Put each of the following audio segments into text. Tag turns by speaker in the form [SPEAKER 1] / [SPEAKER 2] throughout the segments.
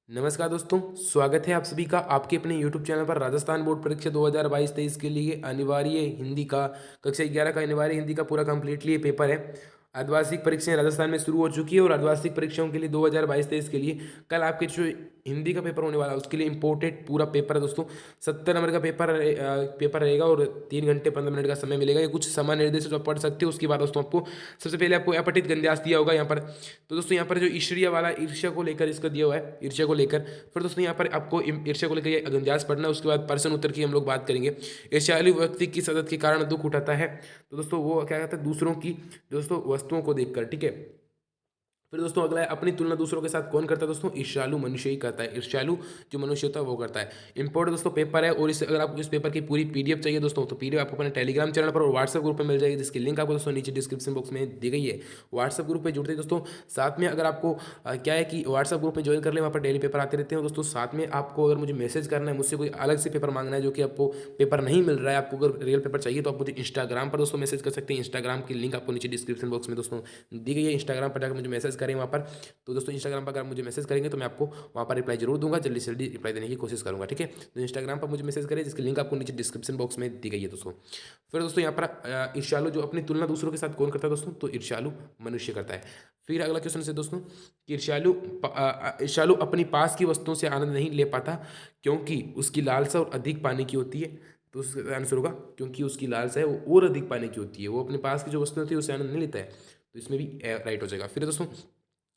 [SPEAKER 1] नमस्कार दोस्तों, स्वागत है आप सभी का आपके अपने यूट्यूब चैनल पर। राजस्थान बोर्ड परीक्षा 2022-23 के लिए अनिवार्य हिंदी का कक्षा 11 का अनिवार्य हिंदी का पूरा कंप्लीटली ये पेपर है। अर्धवार्षिक परीक्षाएं राजस्थान में शुरू हो चुकी है और अर्धवार्षिक परीक्षाओं के लिए 2022-23 के लिए कल आपके जो हिंदी का पेपर होने वाला है उसके लिए इम्पोर्टेंट पूरा पेपर है दोस्तों। 70 नंबर का पेपर रहेगा और 3 घंटे 15 मिनट का समय मिलेगा। ये कुछ समय निर्देश जो आप पढ़ सकते हो। उसके बाद दोस्तों आपको सबसे पहले आपको अपठित गंध्यास दिया होगा यहाँ पर। तो दोस्तों यहाँ पर जो ईर्ष्या वाला ईर्ष्या को लेकर इसका दिया हुआ है, ईर्ष्या को लेकर। फिर दोस्तों यहाँ पर आपको ईर्ष्या को लेकर ये गंध्यास पढ़ना है। उसके बाद प्रश्न उत्तर की हम लोग बात करेंगे। ईर्ष्यालु व्यक्ति किस आदत के कारण दुख उठाता है? तो दोस्तों वो क्या कहता है, दूसरों की दोस्तों वस्तुओं को देखकर, ठीक है। फिर दोस्तों अगला है, अपनी तुलना दूसरों के साथ कौन करता है? दोस्तों ईर्ष्यालु मनुष्य ही करता है। ईर्ष्यालु जो मनुष्य होता है वो करता है। इंपॉर्टेंट दोस्तों पेपर है और इस अगर आपको इस पेपर की पूरी पीडीएफ चाहिए दोस्तों तो पीडीएफ आपको अपने टेलीग्राम चैनल पर और व्हाट्सएप ग्रुप में मिल जाएगी, जिसकी लिंक आपको दोस्तों नीचे डिस्क्रिप्शन बॉक्स में दी गई है। व्हाट्सएप ग्रुप में जुड़ते हैं दोस्तों। साथ में अगर आपको क्या है कि व्हाट्सएप ग्रुप में ज्वाइन कर ले, वहाँ पर डेली पेपर आते रहते हैं दोस्तों। साथ में आपको अगर मुझे मैसेज करना है, मुझसे कोई अलग से पेपर मांगना है जो कि आपको पेपर नहीं मिल रहा है, आपको अगर रियल पेपर चाहिए तो आप मुझे इंस्टाग्राम पर दोस्तों मैसेज कर सकते हैं। इंस्टाग्राम की लिंक आपको नीचे डिस्क्रिप्शन बॉक्स में दोस्तों दी गई है। इंस्टाग्राम पर जाकर मुझे मैसेज करें वहाँ पर। तो दोस्तों इंस्टाग्राम पर अगर मुझे मैसेज करेंगे तो मैं आपको वहाँ पर रिप्लाई जरूर दूंगा, जल्दी से जल्दी रिप्लाई देने की कोशिश करूँगा, ठीक है। तो इंस्टाग्राम पर मुझे मैसेज करें, जिसकी लिंक आपको नीचे डिस्क्रिप्शन बॉक्स में दी गई है दोस्तों। फिर दोस्तों यहाँ पर ईर्ष्यालु जो अपनी तुलना दूसरों के साथ कौन करता है दोस्तों? तो ईर्ष्यालु मनुष्य करता है। फिर अगला क्वेश्चन से दोस्तों कि ईर्ष्यालु अपनी पास की वस्तुओं से आनंद नहीं ले पाता क्योंकि उसकी लालसा और अधिक पाने की होती है। तो उसका आंसर होगा क्योंकि उसकी लालसा है वो और अधिक पाने की होती है, वो अपने पास की जो वस्तु होती है उससे आनंद नहीं लेता है। तो इसमें भी राइट हो जाएगा। फिर दोस्तों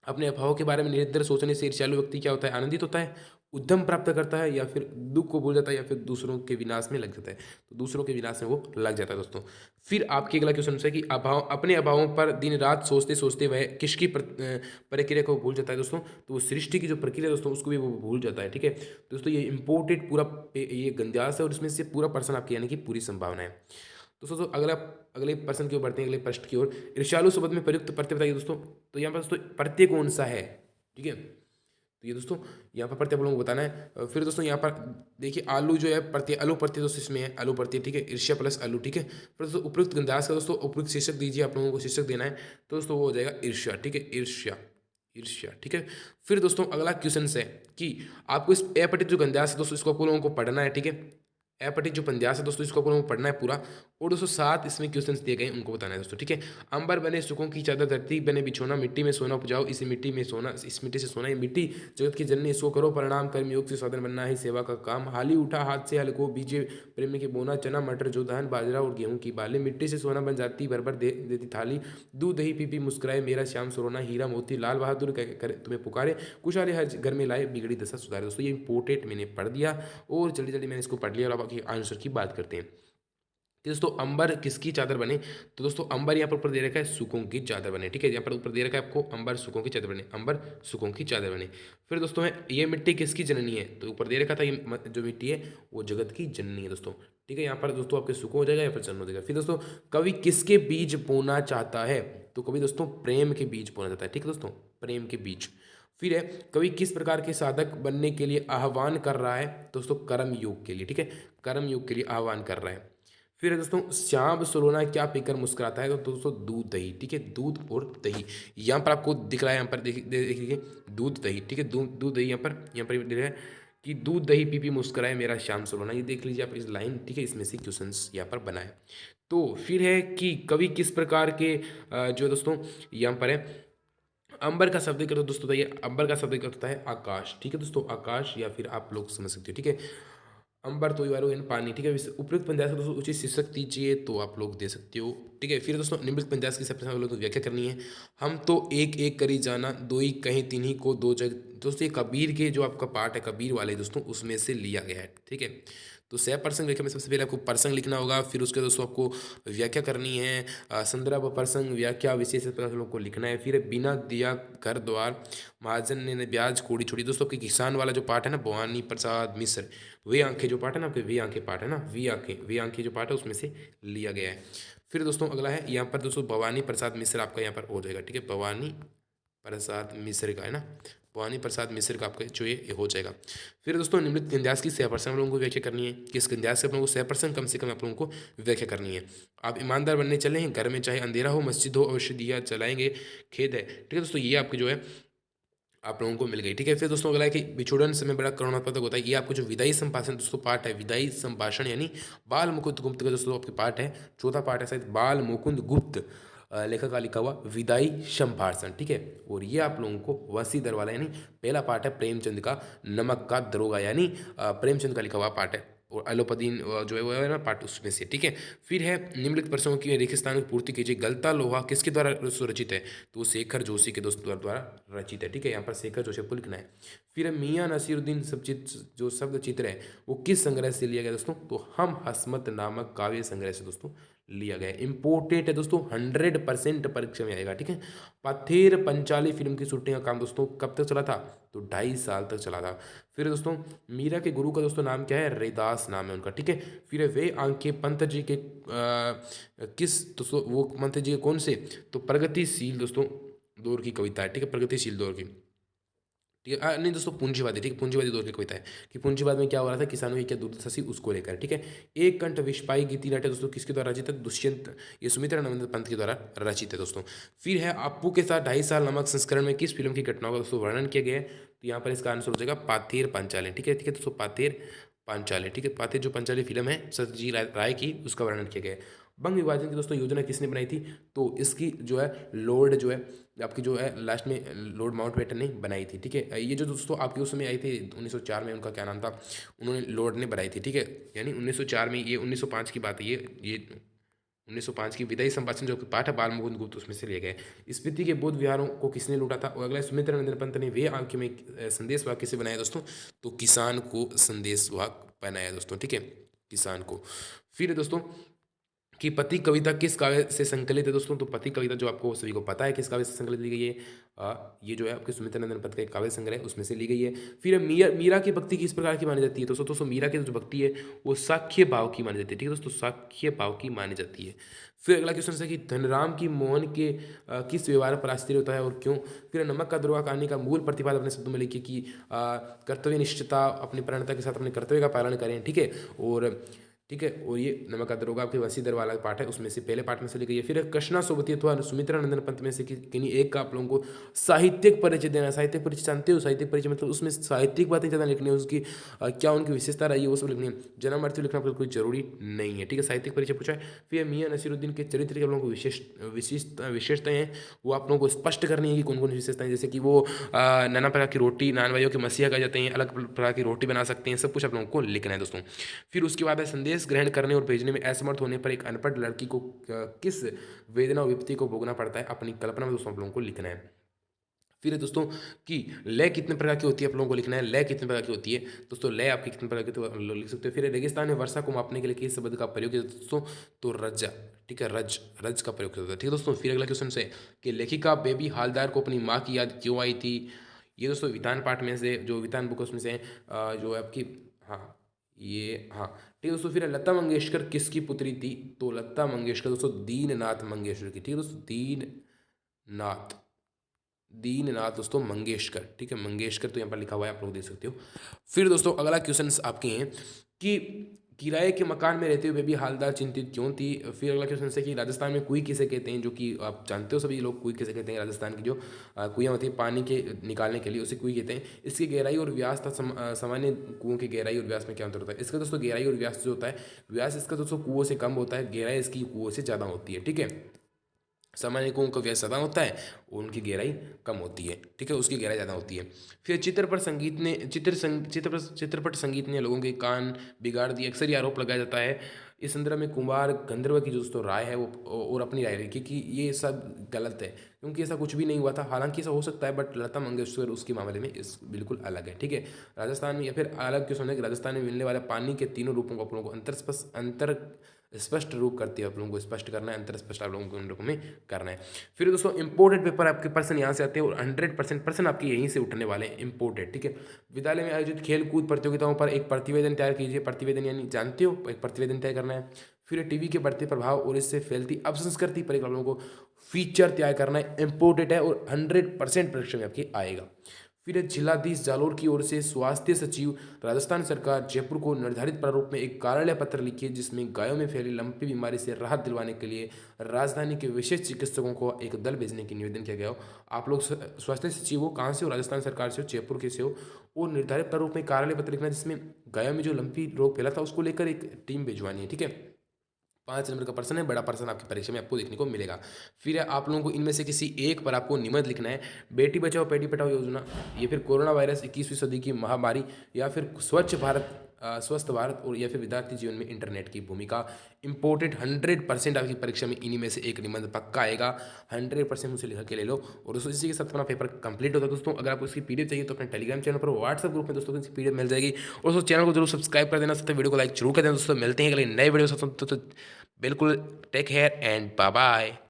[SPEAKER 1] अपने अभाव के बारे में निरंतर सोचने से ईर्ष्यालु व्यक्ति क्या होता है? आनंदित होता है, उद्यम प्राप्त करता है, या फिर दुख को भूल जाता है, या फिर दूसरों के विनाश में लग जाता है। तो दूसरों के विनाश में वो लग जाता है दोस्तों। फिर आपके अगला क्वेश्चन है कि अपने अभावों पर दिन रात सोचते सोचते वह किसकी प्रक्रिया को भूल जाता है दोस्तों? तो वो सृष्टि की जो प्रक्रिया है दोस्तों उसको भी वो भूल जाता है, ठीक है। दोस्तों ये इंपोर्टेड पूरा ये गंध्यास है और इसमें से पूरा पर्सन आपके यानी कि पूरी संभावना है दोस्तों। तो अगला अगले प्रश्न की ओर बढ़ते हैं, अगले प्रश्न की ओर। ईर्ष्यालु शब्द में प्रयुक्त प्रत्यय बताइए दोस्तों। तो यहाँ पर दोस्तों प्रत्यय कौन सा है, ठीक है। तो ये दोस्तों यहाँ पर प्रत्यय आप लोगों को बताना है। फिर दोस्तों यहाँ पर देखिए आलू जो है प्रत्यय, आलू प्रत्यय दोस्तों इसमें है, आलू प्रत्यय, ठीक है। ईर्ष्या प्लस आलू, ठीक है। फिर दोस्तों उपयुक्त गंधास का दोस्तों उपयुक्त शीर्षक दीजिए, आप लोगों को शीर्षक देना है। तो दोस्तों वो हो जाएगा ईर्ष्या, ठीक है। ईर्ष्या, ईर्ष्या, ठीक है। फिर दोस्तों अगला क्वेश्चन है कि आपको इस अपठित जो गंध्यास है दोस्तों इसको आप लोगों को पढ़ना है, ठीक है। अपठित जो पंद्यास है दोस्तों इसको अपन को पढ़ना है पूरा। और दोस्तों 7 इसमें क्वेश्चंस दिए गए हैं उनको बताना है दोस्तों, ठीक है। अंबर बने सुखों की चादर, धरती बने बिछोना, मिट्टी में सोना उपजाओ, इसी मिट्टी में सोना, इस मिट्टी से सोना, ये मिट्टी जगत की जननी, इसको करो प्रणाम, कर्म योग से साधन बनना है सेवा का काम, हाली उठा हाथ से हल को बीजे प्रेम के बोना, चना मटर जो धान बाजरा और गेहूं की बाले, मिट्टी से सोना बन जाती भर भर देती थाली, दूध दही पी पी मुस्कुराए मेरा श्याम सरोना, हीरा मोती लाल बहादुर करे तुम्हें पुकारे, खुशहाली हर घर में लाए बिगड़ी दशा सुधारे। दोस्तों ये इंपोर्टेंट मैंने पढ़ दिया और जल्दी जल्दी मैंने इसको पढ़ लिया। और बाकी आंसर की बात करते हैं कि दोस्तों अंबर किसकी चादर बने? तो दोस्तों अंबर यहाँ पर ऊपर दे रखा है सुखों की चादर बने, ठीक है। यहाँ पर ऊपर दे रखा है आपको अंबर सुखों की चादर बने, अंबर सुखों की चादर बने। फिर दोस्तों है ये मिट्टी किसकी जननी है? तो ऊपर दे रखा था ये जो मिट्टी है वो जगत की जननी है दोस्तों, ठीक है। यहाँ पर दोस्तों आपके सुखों हो जाएगा या फिर जन्म हो जाएगा। फिर दोस्तों कवि किसके बीज बोना चाहता है? तो कवि दोस्तों प्रेम के बीज बोना चाहता है, ठीक है दोस्तों, प्रेम के बीज। फिर है कवि किस प्रकार के साधक बनने के लिए आह्वान कर रहा है? दोस्तों कर्म योग के लिए, ठीक है, कर्म योग के लिए आह्वान कर रहा है। फिर है दोस्तों श्याम सलोना क्या पीकर मुस्कुराता है? तो दोस्तों दूध दही, ठीक है, दूध और दही। यहाँ पर आपको दिख रहा है, यहाँ पर देखिए दूध दही, ठीक है, दूध दूध दही। यहाँ पर दिख रहा है कि दूध दही पी पी मुस्कुराए मेरा श्याम सलोना। ये देख लीजिए आप इस लाइन, ठीक है, इसमें से क्वेश्चंस यहाँ पर बनाए। तो फिर है कि कवि किस प्रकार के जो दोस्तों यहाँ पर है अंबर का शब्द करो दोस्तों, बताइए अंबर का शब्द होता है आकाश, ठीक है दोस्तों, आकाश, या फिर आप लोग समझ सकते हो, ठीक है। अंबर तो वायु इन पानी, ठीक है। उपयुक्त पंजाब का दोस्तों उचित शीर्षक दीजिए तो आप लोग दे सकते हो, ठीक है। फिर दोस्तों निम्नलिखित पंजाब की सबसे हम लोग को व्याख्या करनी है। हम तो एक एक करी जाना, दो ही कहीं तीन ही को दो जग। दोस्तों ये कबीर के जो आपका पार्ट है कबीर वाले दोस्तों उसमें से लिया गया है, ठीक है। तो सह प्रसंग व्याख्या में सबसे पहले आपको प्रसंग लिखना होगा, फिर उसके दोस्तों आपको व्याख्या करनी है। संदर्भ प्रसंग व्याख्या विशेष प्रकार से लोग को लिखना है। फिर बिना दिया घर द्वार, महाजन ने ब्याज कोड़ी छोड़ी। दोस्तों आपके किसान वाला जो पार्ट है ना, भवानी प्रसाद मिश्र, वे आंखें जो पार्ट है ना आपके, वे आंखें पार्ट है ना, वे आंखें जो पार्ट है उसमें से लिया गया है। फिर दोस्तों अगला है यहाँ पर दोस्तों भवानी प्रसाद मिश्र आपका यहाँ पर हो जाएगा, ठीक है, भवानी प्रसाद मिश्र का है ना, भवानी प्रसाद मिश्र का आपका जो ये हो जाएगा। फिर दोस्तों निम्नलिखित गंध्यास की सह प्रसंग हम लोगों को व्याख्या करनी है। किस गंध्यास से आप लोगों को सह प्रसंग कम से कम आप लोगों को व्याख्या करनी है। आप ईमानदार बनने चले हैं, घर में चाहे अंधेरा हो मस्जिद हो अवश्य दिया चलाएंगे, खेद है, ठीक है दोस्तों। ये आपके जो है आप लोगों को मिल गई। ठीक है, फिर दोस्तों अगला है कि विछोड़न समय बड़ा करुणात्मक होता है। ये आपको जो विदाई संभाषण दोस्तों पार्ट है, विदाई संभाषण यानी बाल मुकुंद गुप्त का दोस्तों आपके पार्ट है, चौथा पार्ट है शायद, बाल मुकुंद गुप्त लेखक का लिखा हुआ विदाई संभाषण। ठीक है, और ये आप लोगों को वसीधर वाला यानी पहला पार्ट है प्रेमचंद का नमक का दरोगा यानी प्रेमचंद का लिखा हुआ पार्ट है, और एलोपदीन जो है वो है ना पार्ट उसमें से। ठीक है, फिर है निम्नलिखित प्रश्नों की रेगिस्तान की पूर्ति कीजिए। गलता लोहा किसके द्वारा दोस्तों रचित है, तो वो शेखर जोशी के दोस्तों द्वारा रचित है। ठीक है, यहाँ पर शेखर जोशी को लिखना है। फिर है मियाँ नसीरुद्दीन जो शब्द चित्र है वो किस संग्रह से लिया गया दोस्तों, तो हम हसमत नामक काव्य संग्रह से दोस्तों लिया गया। इंपोर्टेंट है दोस्तों, 100% परीक्षा में आएगा। ठीक है, पथेर पंचाली फिल्म की शूटिंग का काम दोस्तों कब तक चला था, तो 2.5 साल तक चला था। फिर दोस्तों मीरा के गुरु का दोस्तों नाम क्या है, रैदास नाम है उनका। ठीक है, फिर वे आंखें पंत जी के किस दोस्तों, वो पंत जी कौन से, तो प्रगतिशील दोस्तों दौर की कविता है। ठीक है, प्रगतिशील दौर की। ठीक है, नहीं दोस्तों पूंजीवादी। ठीक है, पूंजीवादी दौर की कविता है कि पूंजीवाद में क्या हो रहा था, किसानों की क्या दुर्दशा थी उसको लेकर। ठीक है, एक कंठ विस्पाई गीति नाट्य दोस्तों किसके द्वारा रचित है, दुष्यंत ये सुमित्रा नंदन पंत के द्वारा रचित है दोस्तों। फिर है अप्पू के साथ 2.5 साल नामक संस्करण में किस फिल्म की घटनाओं का दोस्तों वर्णन किया गया है, तो यहाँ पर इसका आंसर हो जाएगा पाथेर पांचाली। ठीक है, ठीक है दोस्तों, पाथेर पांचाली। ठीक है, पाथेर जो पांचाली फिल्म है सत्यजीत राय की, उसका वर्णन किया गया है। बंग विभाजन की दोस्तों योजना किसने बनाई थी, तो इसकी जो है लॉर्ड जो है आपकी जो है लास्ट में लॉर्ड माउंटबेटन ने बनाई थी। ठीक है, ये जो दोस्तों आपके उस समय आई थी 1904 में, उनका क्या नाम था, उन्होंने लॉर्ड ने बनाई थी। ठीक है, यानी 1904 में, ये 1905 की बात है, ये 1905 की विदाई संभाषण जो कि पाठ है बाल मुकुंद गुप्त उसमें से लिए गए। स्पीति के बौद्ध विहारों को किसने लूटा था, और अगला सुमित्रा नंदन पंत ने वे आंखें में संदेश वाक्य से बनाया दोस्तों, तो किसान को संदेश वाक्य बनाया दोस्तों। ठीक है, किसान को। फिर दोस्तों कि पति कविता किस काव्य से संकलित है दोस्तों, तो पति कविता जो आपको सभी को पता है किस काव्य से संकलित ली गई है, ये जो है आपके सुमित्रा नंदन पत का एक काव्य संग्रह उसमें से ली गई है। फिर मीरा की भक्ति किस प्रकार की मानी जाती है दोस्तों, मीरा की जो भक्ति है वो साक्ष्य भाव की मानी जाती है। ठीक है दोस्तों, साक्ष्य भाव की मानी जाती है। फिर अगला क्वेश्चन है कि धनराम की मोहन के किस व्यवहार पर आश्चर्य होता है और क्यों। फिर नमक का दरोगा कहानी का मूल प्रतिपाद अपने शब्दों में लिखिए कि कर्तव्य निष्ठता अपनी प्रणता के साथ अपने कर्तव्य का पालन करें। ठीक है, और ये नमक का दरोगा आपके वसीधर वाला पार्ट है, उसमें से पहले पार्ट में से ली गई है। फिर कृष्णा सोबती अथवा सुमित्रा नंदन पंत में से किन्हीं एक का आप लोगों को साहित्यिक परिचय देना। साहित्यिक परिचय जानते हो, साहित्यिक परिचय मतलब उसमें साहित्यिक बातें ज़्यादा लिखनी है, उसकी क्या उनकी विशेषता रही है वो सब लिखनी है, जन्म मृत्यु लिखना कोई जरूरी नहीं है। ठीक है, साहित्यिक परिचय पूछा है। फिर मियाँ नसीरुद्दीन के चरित्र के आप लोगों को विशेषताएं हैं वो आप लोगों को स्पष्ट करनी है कि कौन कौन सी विशेषताएं, जैसे कि वो नाना प्रकार की रोटी, नान भाइयों के मसीहा कह जाते हैं, अलग प्रकार की रोटी बना सकते हैं, सब कुछ आप लोगों को लिखना है दोस्तों। फिर उसके बाद है संदेश ग्रहण करने और भेजने में असमर्थ होने पर एक अनपढ़ लड़की को किस वेदना और विपत्ति को भोगना पड़ता है, अपनी कल्पना में दोस्तों आप लोगों को लिखना है। फिर है दोस्तों कि लय कितने प्रकार की होती है आप लोगों को लिखना है, लय कितने प्रकार की होती है दोस्तों, लय आपकी कितने प्रकार की तो लिख सकते हो। फिर रेगिस्तान में वर्षा को मापने के लिए किस शब्द का प्रयोग किया दोस्तों, तो रज्जा। ठीक है, रज का प्रयोग होता है। ठीक है दोस्तों, फिर अगला क्वेश्चन से कि लेखिका बेबी हालदार को अपनी माँ की याद क्यों आई थी, ये दोस्तों विधान पाठ में से, जो विधान बुक उसमें से जो है आपकी, हाँ ये, हाँ ठीक है दोस्तों। फिर लता मंगेशकर किसकी पुत्री थी, तो लता मंगेशकर दोस्तों दीननाथ मंगेशकर की। ठीक है दोस्तों, दीननाथ दोस्तों मंगेशकर। ठीक है, मंगेशकर तो यहाँ पर लिखा हुआ है, आप लोग देख सकते हो। फिर दोस्तों अगला क्वेश्चन आपके हैं कि किराए के मकान में रहते हुए भी हालदार चिंतित क्यों थी। फिर अगला क्वेश्चन है कि राजस्थान में कुई किसे कहते हैं, जो कि आप जानते हो सभी लोग कुई किसे कहते हैं, राजस्थान की जो कुएँ होती है पानी के निकालने के लिए उसे कुई कहते हैं। इसकी गहराई और व्यास तथा सामान्य कुओं की गहराई और व्यास में क्या अंतर होता है, इसका दोस्तों गहराई और व्यास जो होता है, व्यास इसका दोस्तों कुओं से कम होता है, गहराई इसकी कुओं से ज़्यादा होती है। ठीक है, सामान्य कुओं का व्यास ज़्यादा होता है और उनकी गहराई कम होती है। ठीक है, उसकी गहराई ज़्यादा होती है। फिर चित्रपट संगीत ने लोगों के कान बिगाड़ दिए, अक्सर ये आरोप लगाया जाता है। इस संदर्भ में कुमार गंधर्व की जो दोस्तों राय है वो और अपनी राय रखी कि ये सब गलत है, क्योंकि ऐसा कुछ भी नहीं हुआ था। हालांकि ऐसा हो सकता है, बट लता मंगेशकर उसके मामले में इस बिल्कुल अलग है। ठीक है, राजस्थान में, या फिर अलग क्यों समझे कि राजस्थान में मिलने वाले पानी के तीनों रूपों को आप लोगों को अंतर स्पष्ट रूप करती है, आप लोगों को स्पष्ट करना है, अंतर स्पष्ट आप लोगों को उन रूपों में करना है। फिर दोस्तों इंपोर्टेड पेपर आपके पर्सन यहाँ से आते हैं और 100% पर्सन आपके यहीं से उठने वाले हैं इंपोर्टेड। ठीक है, विद्यालय में आयोजित खेल कूद प्रतियोगिताओं पर एक प्रतिवेदन तैयार कीजिए। प्रतिवेदन यानी जानते हो, एक प्रतिवेदन तैयार करना है। फिर टीवी के बढ़ते प्रभाव और इससे फैलती अपसंस्कृति पर एक आप लोगों को फीचर तैयार करना है, इंपोर्टेड है और 100% परीक्षा में आपकी आएगा। फिर है जिलाधीश जालोर की ओर से स्वास्थ्य सचिव राजस्थान सरकार जयपुर को निर्धारित प्रारूप में एक कार्यालय पत्र लिखिए जिसमें गायों में फैली लंपी बीमारी से राहत दिलवाने के लिए राजधानी के विशेष चिकित्सकों को एक दल भेजने की निवेदन किया गया हो। आप लोग स्वास्थ्य सचिव हो, कहाँ से हो? राजस्थान सरकार से हो, जयपुर के से हो। और निर्धारित प्रारूप में कार्यालय पत्र लिखना जिसमें गायों में जो लंपी रोग फैला था उसको लेकर एक टीम भिजवानी है, ठीक है। 5 नंबर का प्रश्न है, बड़ा प्रश्न आपकी परीक्षा में आपको देखने को मिलेगा। फिर है आप लोगों को इनमें से किसी एक पर आपको निबंध लिखना है। बेटी बचाओ बेटी पढ़ाओ योजना, ये फिर कोरोना वायरस 21वीं सदी की महामारी, या फिर स्वच्छ भारत स्वस्थ भारत, और या फिर विद्यार्थी जीवन में इंटरनेट की भूमिका। इंपॉर्टेंट 100% आपकी परीक्षा में इन्हीं में से एक निबंध पक्का आएगा। 100% मुझसे लिख के ले लो। और दोस्तों इसी के साथ अपना पेपर कंप्लीट होता है। दोस्तों अगर आपको इसकी पीडीएफ चाहिए तो अपने टेलीग्राम चैनल पर, व्हाट्सएप ग्रुप में दोस्तों इसकी पीडीएफ मिल जाएगी। और दोस्तों चैनल को जरूर सब्सक्राइब कर देना, साथ वीडियो को लाइक जरूर कर देना। दोस्तों मिलते हैं अगले नए वीडियो के साथ, तो बिल्कुल take care and bye bye.